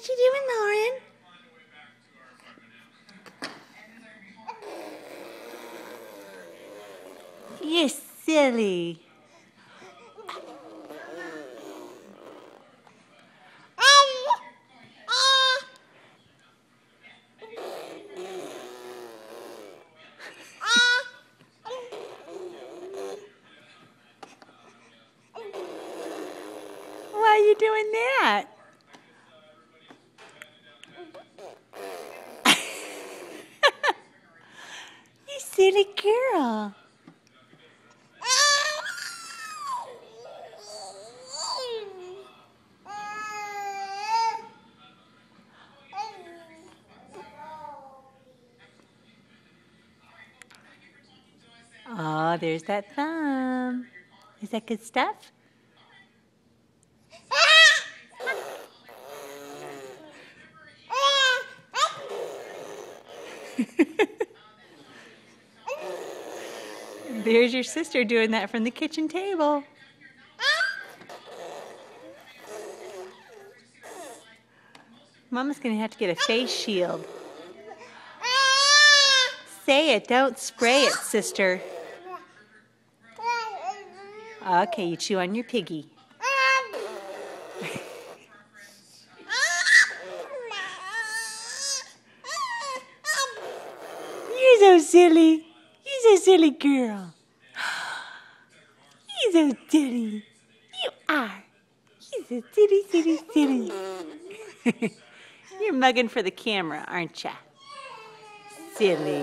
What you doing, Lauren? You're silly. Why are you doing that? You silly girl. Oh, there's that thumb. Is that good stuff? There's your sister doing that from the kitchen table. Mama's going to have to get a face shield. Say it, don't spray it, sister. Okay, you chew on your piggy. You're so silly. You're so silly girl. You're so silly. You are. You're so silly, silly, silly. You're mugging for the camera, aren't ya? Silly.